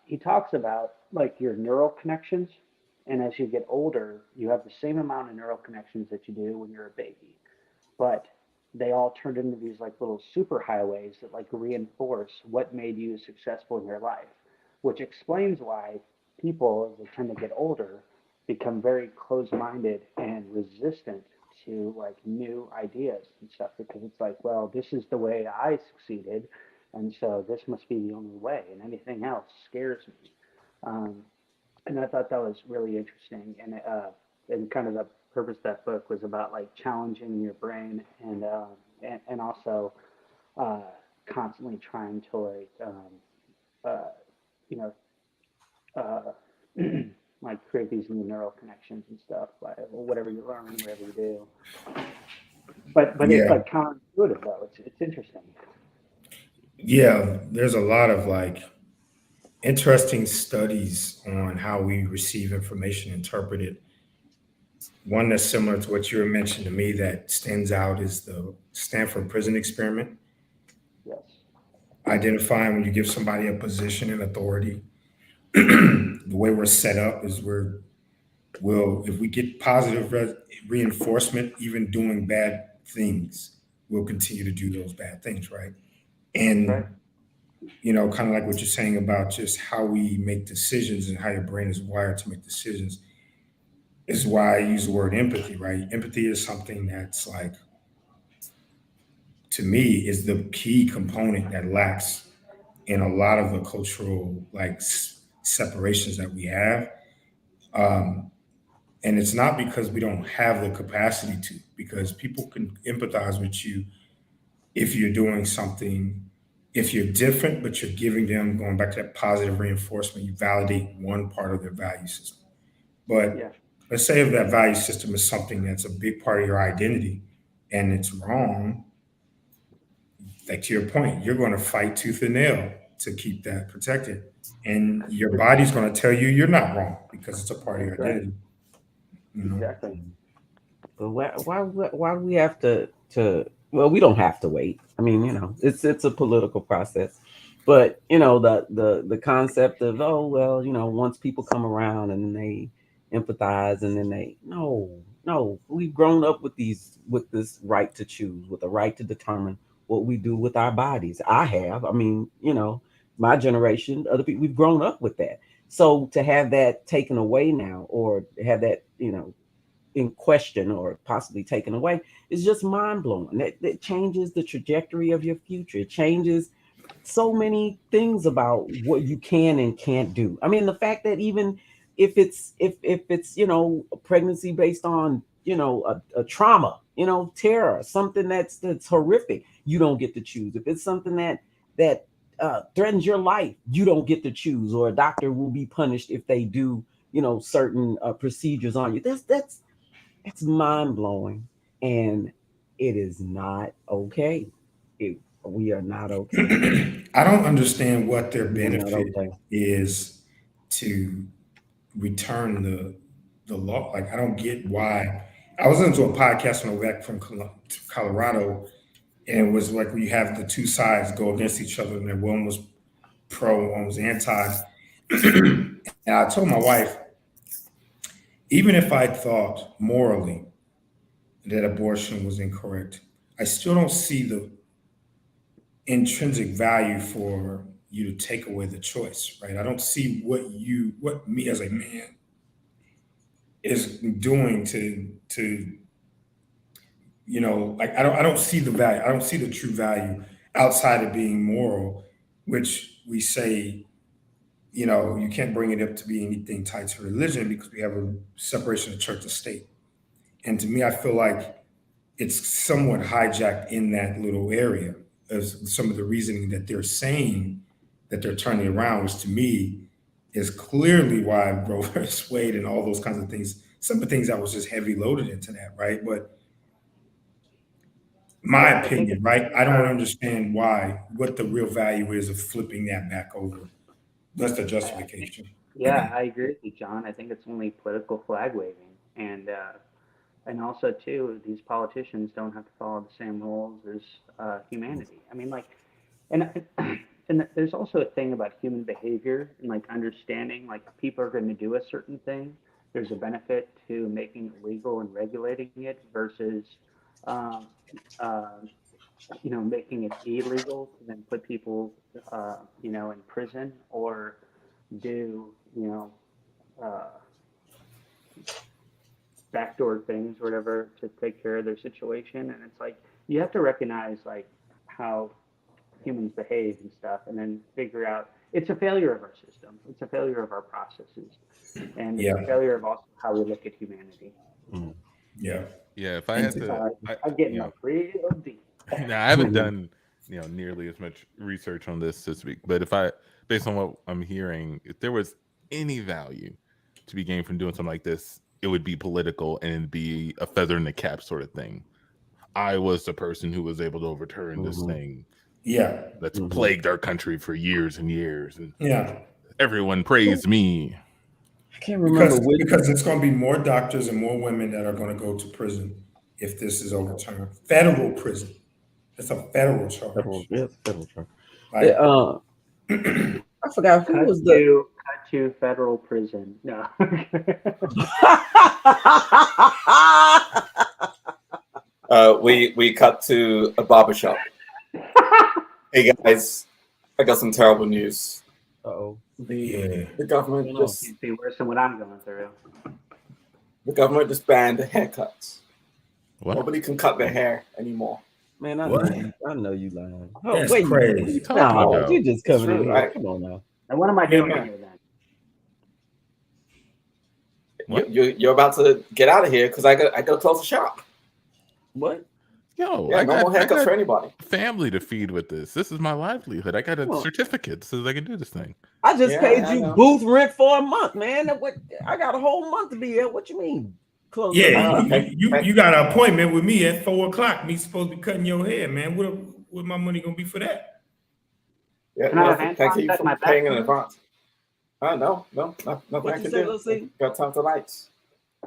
he talks about like your neural connections, and as you get older, you have the same amount of neural connections that you do when you're a baby, but they all turned into these like little superhighways that like reinforce what made you successful in your life, which explains why people, as they tend to get older, become very closed-minded and resistant to like new ideas and stuff because it's like, well, this is the way I succeeded, and so this must be the only way, and anything else scares me. And I thought that was really interesting, and kind of the purpose of that book was about like challenging your brain and also constantly trying to like you know like create these new neural connections and stuff by whatever you learn, whatever you do. But it's like counterintuitive though. It's interesting. Yeah, there's a lot of like interesting studies on how we receive information, interpret it. One that's similar to what you were mentioning to me that stands out is the Stanford prison experiment. Yes. Identifying when you give somebody a position and authority, the way we're set up is if we get positive reinforcement, even doing bad things, we'll continue to do those bad things, right? And Right. kind of like what you're saying about just how we make decisions and how your brain is wired to make decisions is why I use the word empathy, right? Empathy is something that's like, to me, is the key component that lacks in a lot of the cultural like separations that we have. And it's not because we don't have the capacity to, because people can empathize with you if you're doing something, if you're different, but you're giving them, going back to that positive reinforcement, you validate one part of their value system. But Yeah. let's say if that value system is something that's a big part of your identity and it's wrong, like to your point, you're going to fight tooth and nail to keep that protected. And your body's going to tell you you're not wrong because it's a part of your That's right. identity. Exactly. But why do we have to well, we don't have to wait. I mean, it's a political process. But the concept of, oh well, once people come around and they empathize and then no, we've grown up with this right to choose, with the right to determine what we do with our bodies. I have. I mean, my generation, other people, we've grown up with that. So to have that taken away now, or have that, in question or possibly taken away, is just mind blowing. That changes the trajectory of your future. It changes so many things about what you can and can't do. I mean, the fact that even if it's a pregnancy based on a trauma, terror, something that's horrific, you don't get to choose. If it's something that threatens your life, you don't get to choose, or a doctor will be punished if they do, certain procedures on you. That's mind blowing, and it is not okay. We are not okay. I don't understand what their We're not benefit okay. is to return the law. Like, I don't get why. I was listening to a podcast on the way back from Colorado, and it was like we have the two sides go against each other, and then one was pro, one was anti. And I told my wife, even if I thought morally that abortion was incorrect, I still don't see the intrinsic value for you to take away the choice, right? I don't see what me as a man is doing to like I don't see the value. I don't see the true value outside of being moral, which we say, you can't bring it up to be anything tied to religion because we have a separation of church and state. And to me, I feel like it's somewhat hijacked in that little area as some of the reasoning that they're saying that they're turning around, which to me is clearly why Roe versus Wade and all those kinds of things, some of the things that was just heavy loaded into that, right? But my opinion, right? I don't understand what the real value is of flipping that back over. That's the justification. Yeah, I agree with you, John. I think it's only political flag waving, and also too, these politicians don't have to follow the same rules as humanity. I mean, like, and there's also a thing about human behavior and like understanding, like people are going to do a certain thing. There's a benefit to making it legal and regulating it versus, making it illegal to then put people, in prison or do, backdoor things or whatever to take care of their situation. And it's like you have to recognize like how humans behave and stuff, and then figure out it's a failure of our system. It's a failure of our processes, and it's a failure of also how we look at humanity. Yeah. Yeah. If I had to, I'm getting real deep. Now, I haven't done nearly as much research on this week, but based on what I'm hearing, if there was any value to be gained from doing something like this, it would be political and it'd be a feather in the cap sort of thing. I was the person who was able to overturn this thing. Yeah. That's plagued our country for years and years. And everyone praised me. I can't remember because it's going to be more doctors and more women that are going to go to prison if this is overturned. Federal prison. It's a federal charge. Federal charge. I forgot who was the cut to federal prison. No. We cut to a barbershop. Hey guys, I got some terrible news. Uh-oh. The government just can't be worse than what I'm going through. The government just banned the haircuts. What? Nobody can cut their hair anymore. Man, I know you lying. Oh, That's wait, crazy. No, you just coming in here. Right. Come on now. And what am I doing here then? You're about to get out of here because I got to close the shop. What? Yo, Yeah, no more haircuts for anybody. Family to feed with this. This is my livelihood. I got a certificate so that I can do this thing. I just paid you booth rent for a month, man. I got a whole month to be here. What you mean? Close you got an appointment with me at 4:00. Me supposed to be cutting your hair, man. What my money gonna be for that? Yeah, thank you for paying in advance. No, nothing I can do. Got time for lights.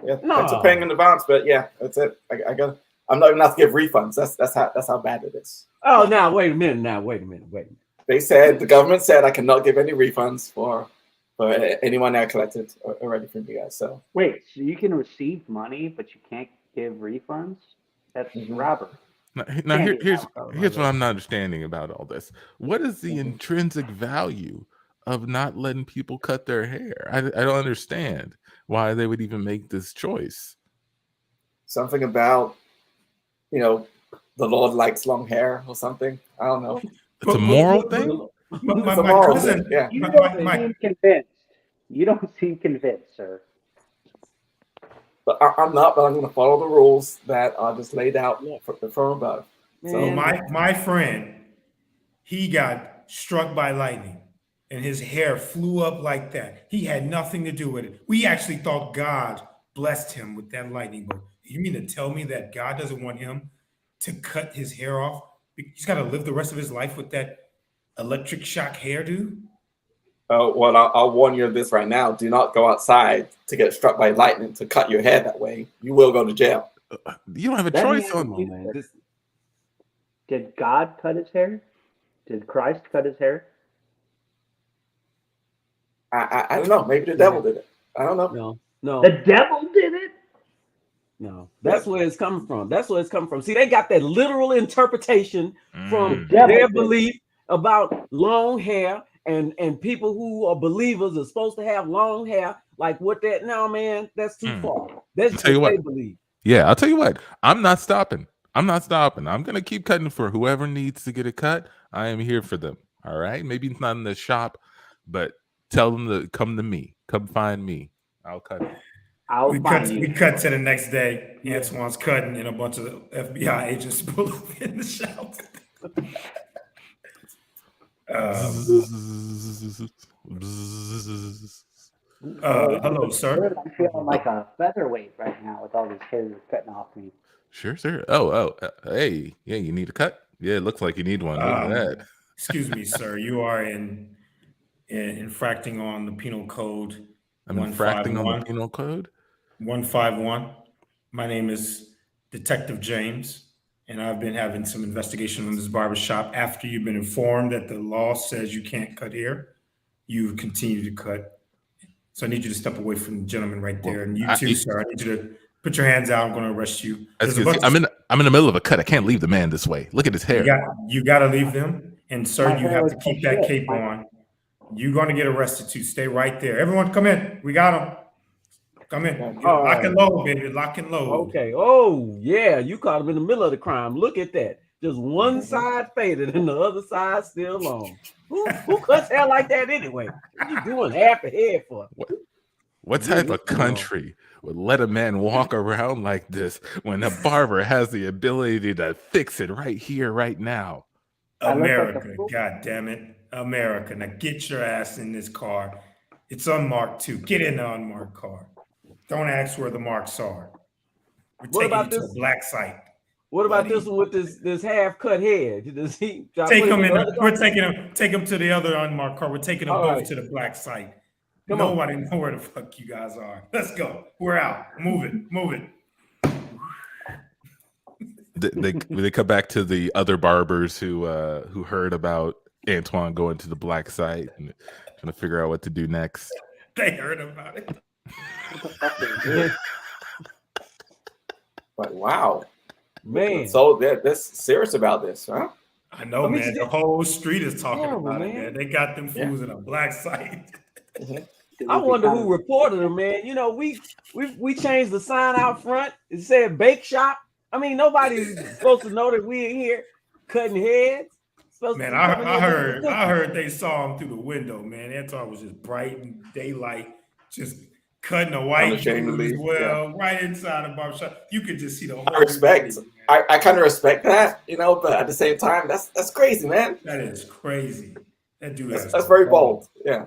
Yeah, thanks for paying in advance, but yeah, that's it. I'm not even allowed to give refunds. That's how bad it is. Oh, now wait a minute. They said the government said I cannot give any refunds for anyone I collected already from you guys. So wait, so you can receive money, but you can't give refunds? That's robbery. Now here's what I'm not understanding about all this. What is the intrinsic value of not letting people cut their hair? I don't understand why they would even make this choice. Something about, the Lord likes long hair or something. I don't know. It's a moral thing? My cousin, You don't seem convinced, sir. But I'm not. But I'm going to follow the rules that are just laid out from above. So Man. my friend, he got struck by lightning, and his hair flew up like that. He had nothing to do with it. We actually thought God blessed him with that lightning bolt. You mean to tell me that God doesn't want him to cut his hair off? He's got to live the rest of his life with that electric shock hairdo? Well, I'll warn you of this right now. Do not go outside to get struck by lightning to cut your hair that way. You will go to jail. You don't have a Let me choice ask on you man. this. Did God cut his hair? Did Christ cut his hair? I don't know. Maybe the devil did it. I don't know. No. The devil did it? No, that's where it's coming from. That's where it's coming from. See, they got that literal interpretation from devil their did it. belief about long hair, and people who are believers are supposed to have long hair. Like what that? No, man, that's too far. That's tell you what they what. believe. Yeah, I'll tell you what. I'm not stopping. I'm gonna keep cutting for whoever needs to get it cut. I am here for them. All right. Maybe it's not in the shop, but tell them to come to me. Come find me. I'll cut it. I'll find you. We cut to the next day. Antoine's cutting, and a bunch of FBI agents pull up in the shop. Hello, sir. I'm feeling like a featherweight right now with all this hair cutting off me. Sure, sir. Hey, yeah, you need a cut? Yeah, it looks like you need one. Look at that. Excuse me, sir. You are infracting on the penal code. I'm infracting on the penal code? 151. My name is Detective James, and I've been having some investigation in this barbershop. After you've been informed that the law says you can't cut hair, you continue to cut. So I need you to step away from the gentleman right there. And you too, sir. I need you to put your hands out. I'm going to arrest you. I'm in the middle of a cut. I can't leave the man this way. Look at his hair. You got to leave them. And sir, you have to keep that cape on. You're going to get arrested too. Stay right there. Everyone come in. We got them. Come in. Lock and load, baby. Lock and load. Okay. Oh, yeah. You caught him in the middle of the crime. Look at that. Just one side faded and the other side still long. Who cuts hair like that anyway? What you doing half a head for? What type of country would let a man walk around like this when a barber has the ability to fix it right here, right now? America, God damn it. America. Now get your ass in this car. It's unmarked too. Get in the unmarked car. Don't ask where the marks are. We're taking you to a black site. What about this one with this half cut head? Does he take him in? We're take him to the other unmarked car. We're taking them both to the black site. Nobody know where the fuck you guys are. Let's go. We're out. Move it. They come back to the other barbers who heard about Antoine going to the black site and trying to figure out what to do next. They heard about it. But wow, man! So they're serious about this, huh? I know, man. The whole street is talking about it, man. They got them fools in a black site. I wonder who reported them, man. You know, we changed the sign out front. It said bake shop. I mean, nobody's supposed to know that we in here cutting heads. Man, I heard they saw him through the window, man. Antoine was just bright and daylight, just cutting a white dude as well, right inside the barbershop. You could just see the whole respect. I kind of respect that, but at the same time, that's crazy, man. That is crazy. That dude that's very bold. Yeah.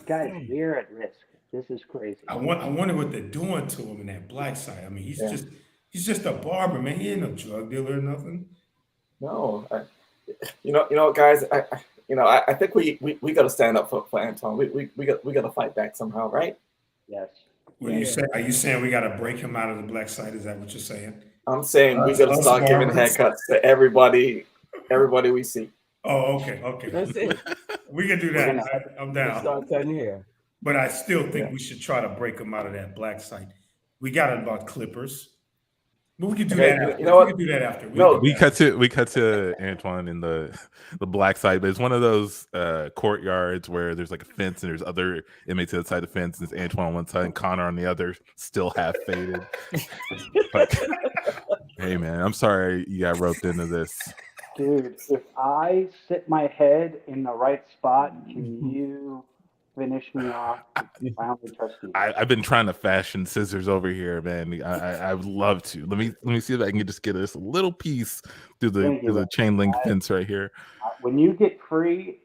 Guys, we're at risk. This is crazy. I wonder what they're doing to him in that black side. I mean, he's just a barber, man. He ain't no drug dealer or nothing. No, guys. I think we got to stand up for Antoine. We got to fight back somehow, right? Yes. What are you saying? Are you saying we got to break him out of the black side? Is that what you're saying? I'm saying we got to start giving haircuts to everybody we see. Oh, okay. That's it. We can do that. I'm down. Start cutting hair. But I still think we should try to break him out of that black site. We got it about clippers. But we can do that after. We can do that after. We cut to Antoine in the black site, but it's one of those courtyards where there's like a fence and there's other inmates on the side of the fence, and it's Antoine on one side and Conor on the other, still half faded. Hey man, I'm sorry you got roped into this. Dude, if I sit my head in the right spot, can you finish me off. I only trust you. I've been trying to fashion scissors over here, man. I would love to. Let me see if I can just get this little piece through the chain link fence right here. When you get free,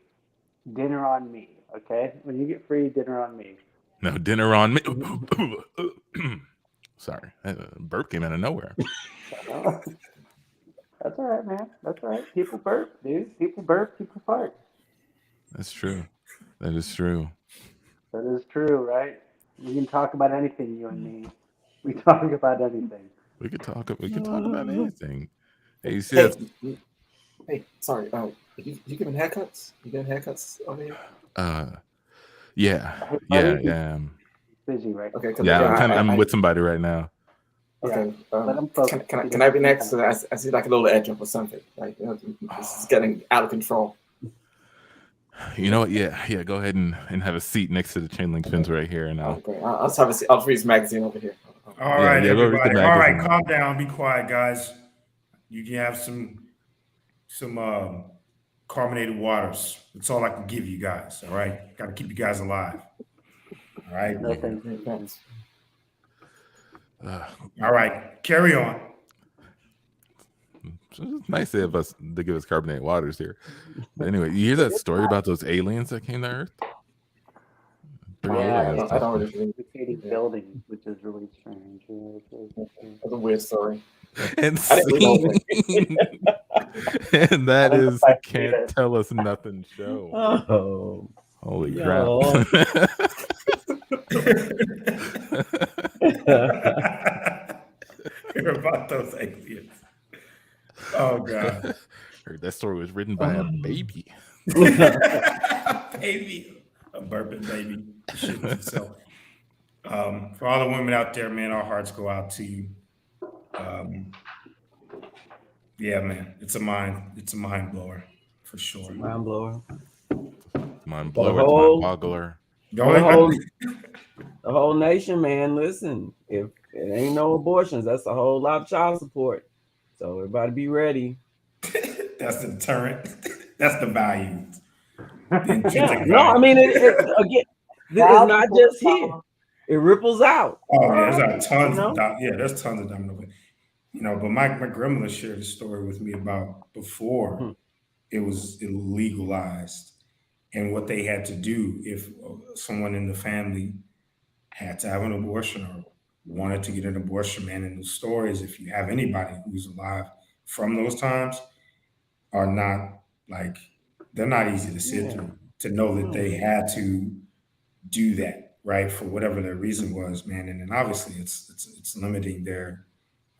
dinner on me. Okay. When you get free, dinner on me. No, dinner on me. Sorry, burp came out of nowhere. That's all right, man. That's all right. People burp, dude. People burp. People fart. That's true. That is true. That is true, right? We can talk about anything, you and me. We talk about anything. We could talk about anything. Hey, you see Hey, that? hey, sorry. You giving haircuts? You giving haircuts over here? Yeah. Busy, right? Okay. Yeah, I'm with somebody right now. Okay. Let him focus. Can I be next? I see like a little edge up or something. Like this is getting out of control. You know what? Yeah. Go ahead and have a seat next to the chain link fence right here, and Okay. I'll just have a seat. I'll read this magazine over here. All right, everybody. All right, magazine. calm down. Be quiet, guys. You can have some carbonated waters. That's all I can give you guys. All right. Got to keep you guys alive. All right. No, thanks. All right. Carry on. It's nice to have us to give us carbonated waters here. But anyway, you hear that story about those aliens that came to Earth? I don't really replicating buildings, which is really strange. That's a weird story. And and that is the Can't Tell Us Nothing show. Oh, holy crap. Hear about those aliens. Oh God. Heard that story was written by a baby. Baby. A burping baby. So, for all the women out there, man, our hearts go out to you. Yeah, man, it's a mind blower for sure. Mind blower. Mind blower, mind boggler. The whole nation, man. Listen, if it ain't no abortions, that's a whole lot of child support. So everybody be ready. That's the deterrent. That's the value. Yeah, no, I mean, again, it's not just here. It ripples out. Oh yeah, there's tons. There's tons of domino. But my grandmother shared a story with me about before it was legalized and what they had to do if someone in the family had to have an abortion or wanted to get an abortion, man. And the stories, if you have anybody who's alive from those times, are not like, they're not easy to sit through, to know that they had to do that, right, for whatever their reason was, man. And then obviously it's limiting their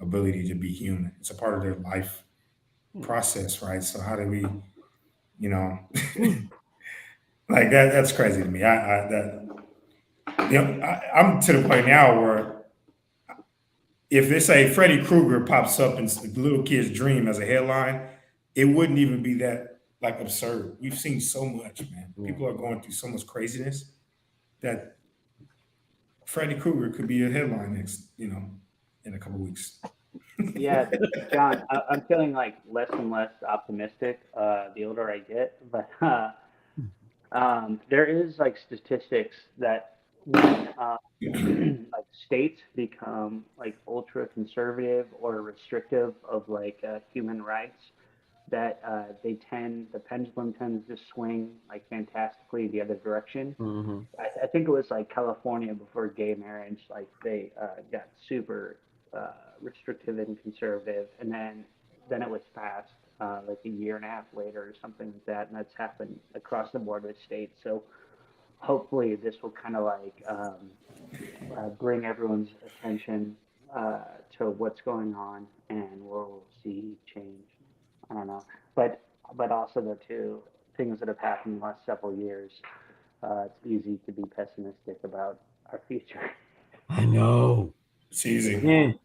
ability to be human. It's a part of their life process, right? So how do we, like that's crazy to me. I'm to the point now where if they say Freddy Krueger pops up in the little kid's dream as a headline, it wouldn't even be that like absurd. We've seen so much, man. People are going through so much craziness that Freddy Krueger could be a headline next, in a couple of weeks. Yeah, John, I'm feeling like less and less optimistic the older I get, but there is like statistics that when like states become like ultra conservative or restrictive of like human rights, that the pendulum tends to swing like fantastically the other direction. Mm-hmm. I think it was like California before gay marriage, like they got super restrictive and conservative, and then it was passed like a year and a half later or something like that, and that's happened across the board with states. So hopefully this will kind of like bring everyone's attention to what's going on, and we'll see change. I don't know, but also the two things that have happened in the last several years. It's easy to be pessimistic about our future. I know. It's easy.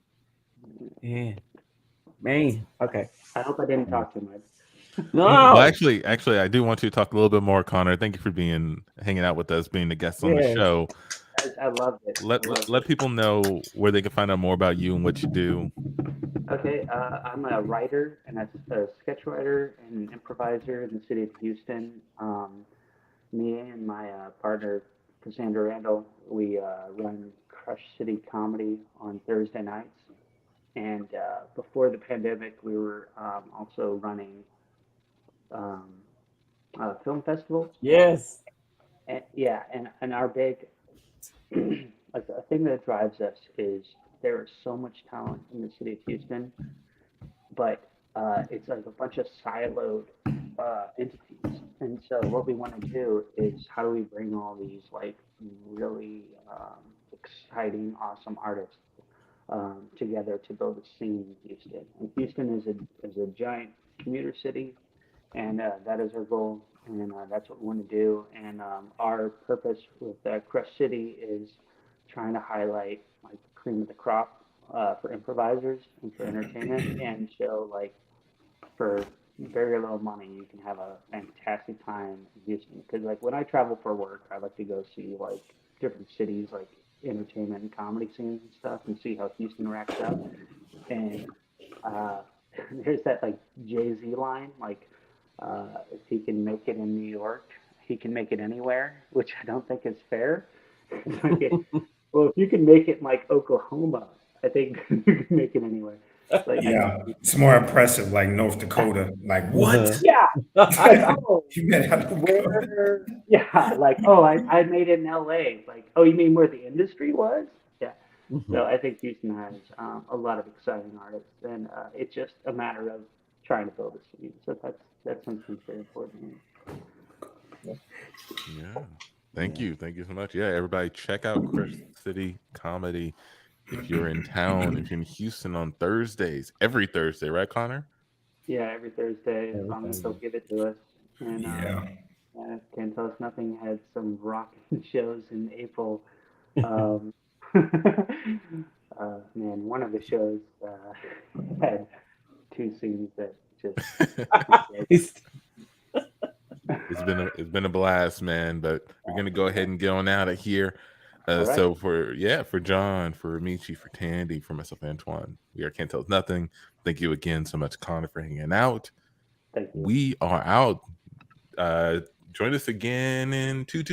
Yeah. Man. Okay. I hope I didn't talk too much. No. Well, actually, I do want you to talk a little bit more, Connor. Thank you for hanging out with us, being the guest on the show. I loved it. Let people know where they can find out more about you and what you do. Okay, I'm a writer and a sketch writer and improviser in the city of Houston. Me and my partner Cassandra Randall. We run Crush City Comedy on Thursday nights. And before the pandemic, we were also running um, film festivals. Yes. And, yeah, and our big like a thing that drives us is there is so much talent in the city of Houston, but it's like a bunch of siloed entities. And so what we want to do is how do we bring all these like really exciting, awesome artists together to build a scene in Houston. And Houston is a giant commuter city, and that is our goal, and that's what we want to do. And our purpose with Crush City is trying to highlight like the cream of the crop for improvisers and for entertainment, and show like for very little money you can have a fantastic time in Houston. Because like when I travel for work, I like to go see like different cities, like entertainment and comedy scenes and stuff, and see how Houston racks up. And uh, there's that like Jay-Z line, like if he can make it in New York, he can make it anywhere, which I don't think is fair. Well, if you can make it in like Oklahoma, I think you can make it anywhere. Like, Yeah, it's more impressive, like North Dakota. Like, what? yeah, like, oh, You met out of Dakota? where? Yeah, like, oh, I made it in LA. Like, oh, you mean where the industry was? Yeah. So I think Houston has a lot of exciting artists, and it's just a matter of trying to build a scene. So that's something very important. Yeah. Thank you so much. Yeah, everybody, check out Crush City Comedy if you're in town. If you're in Houston on Thursdays, every Thursday, right, Connor? Yeah, every Thursday, as long as they'll give it to us. And Yeah. Can't Tell Us Nothing had some rocking shows in April. Man, one of the shows had two scenes that just. It's been a blast, man. But we're gonna go ahead and get on out of here. Right. So for John, for Amici, for Tandy, for myself, Antoine, we are Can't Tell Us Nothing. Thank you again so much, Connor, for hanging out. Thank you. We are out. Join us again in 2